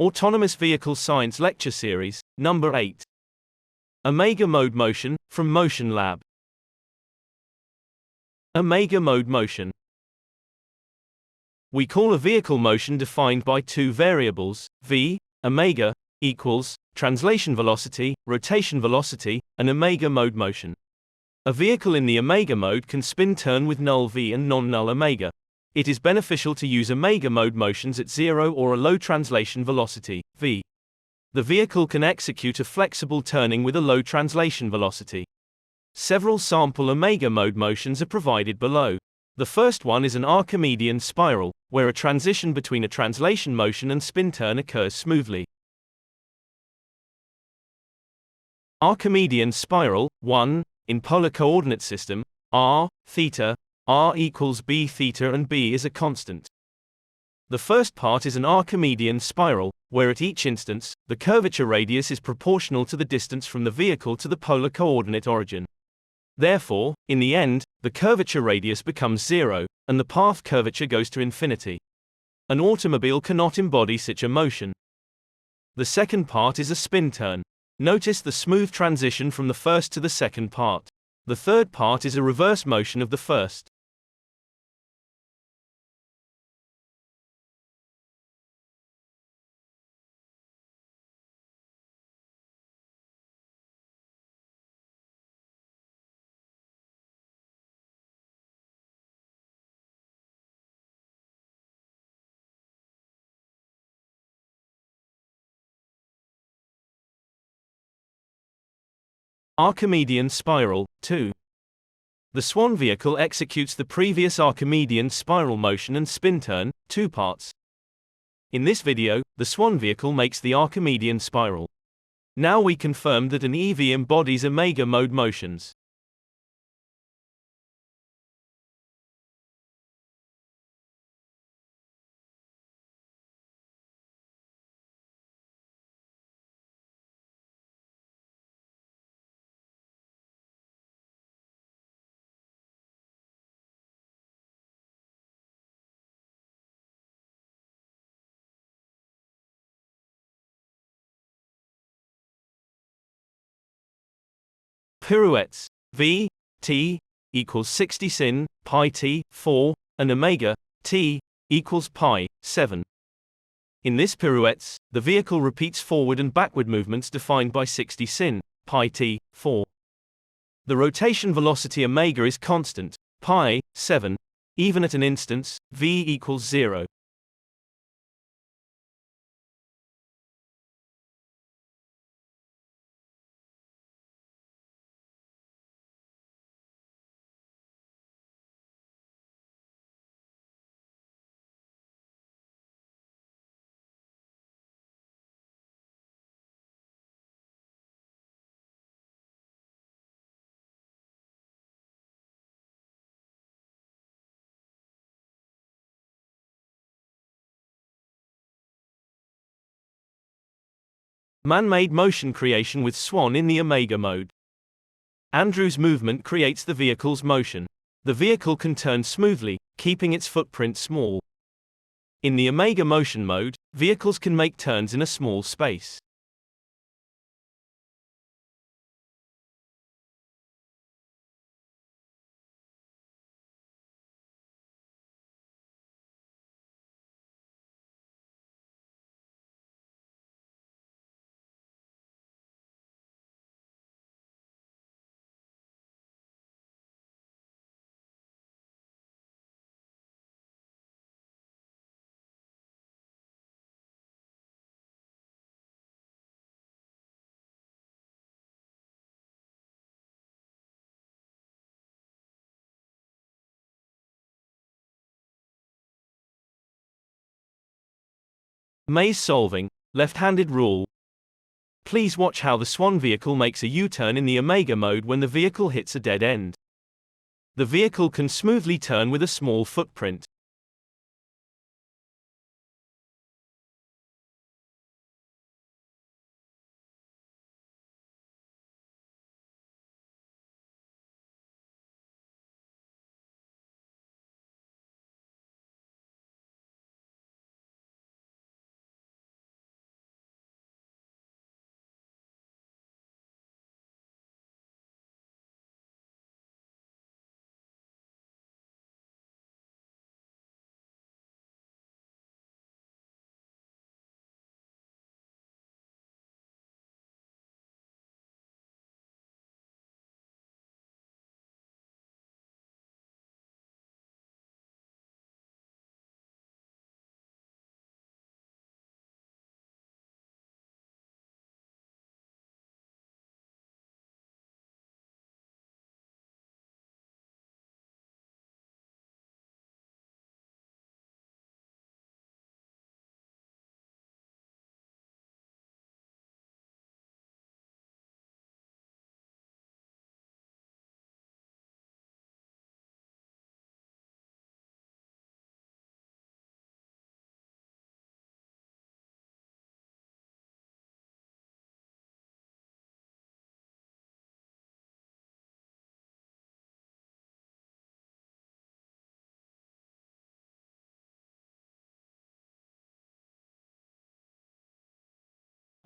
Autonomous Vehicle Science Lecture Series, number 8. Omega-Mode Motion, from MotionLab. Omega-Mode Motion. We call a vehicle motion defined by two variables, v, omega, equals, translation velocity, rotation velocity, and omega-mode motion. A vehicle in the omega mode can spin-turn with null v and non-null omega. It is beneficial to use omega-mode motions at zero or a low translation velocity, v. The vehicle can execute a flexible turning with a low translation velocity. Several sample omega-mode motions are provided below. The first one is an Archimedean spiral, where a transition between a translation motion and spin-turn occurs smoothly. Archimedean spiral, 1, in polar coordinate system, r, theta, r equals b theta and b is a constant. The first part is an Archimedean spiral, where at each instance, the curvature radius is proportional to the distance from the vehicle to the polar coordinate origin. Therefore, in the end, the curvature radius becomes zero, and the path curvature goes to infinity. An automobile cannot embody such a motion. The second part is a spin turn. Notice the smooth transition from the first to the second part. The third part is a reverse motion of the first. Archimedean spiral, 2. The Swan vehicle executes the previous Archimedean spiral motion and spin turn, 2 parts. In this video, the Swan vehicle makes the Archimedean spiral. Now we confirmed that an EV embodies omega-mode motions. Pirouettes, v, t, equals 60 sin, pi t, 4, and omega, t, equals pi, 7. In this pirouettes, the vehicle repeats forward and backward movements defined by 60 sin, pi t, 4. The rotation velocity omega is constant, pi, 7, even at an instance, v equals 0. Man-made motion creation with Swan in the omega mode. Andrew's movement creates the vehicle's motion. The vehicle can turn smoothly, keeping its footprint small. In the omega motion mode, vehicles can make turns in a small space. Maze solving, left-handed rule. Please watch how the Swan vehicle makes a U-turn in the omega mode when the vehicle hits a dead end. The vehicle can smoothly turn with a small footprint.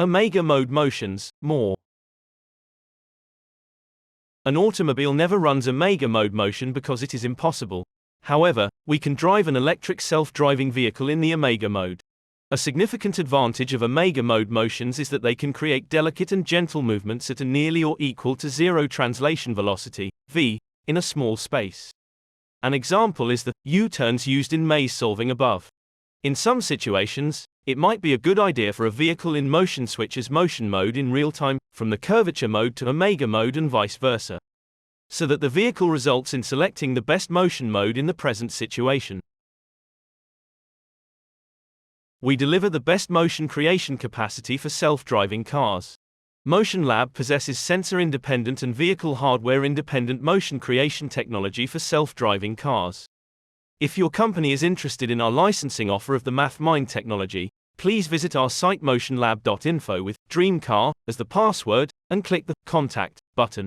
Omega-Mode motions, more. An automobile never runs Omega-Mode motion because it is impossible. However, we can drive an electric self-driving vehicle in the Omega mode. A significant advantage of Omega-Mode motions is that they can create delicate and gentle movements at a nearly or equal to zero translation velocity, v, in a small space. An example is the U-turns used in maze solving above. In some situations, it might be a good idea for a vehicle in motion switch as motion mode in real time, from the curvature mode to Omega mode and vice versa, so that the vehicle results in selecting the best motion mode in the present situation. We deliver the best motion creation capacity for self-driving cars. MotionLab possesses sensor-independent and vehicle hardware-independent motion creation technology for self-driving cars. If your company is interested in our licensing offer of the MathMind technology, please visit our site motionlab.info with DreamCar as the password and click the Contact button.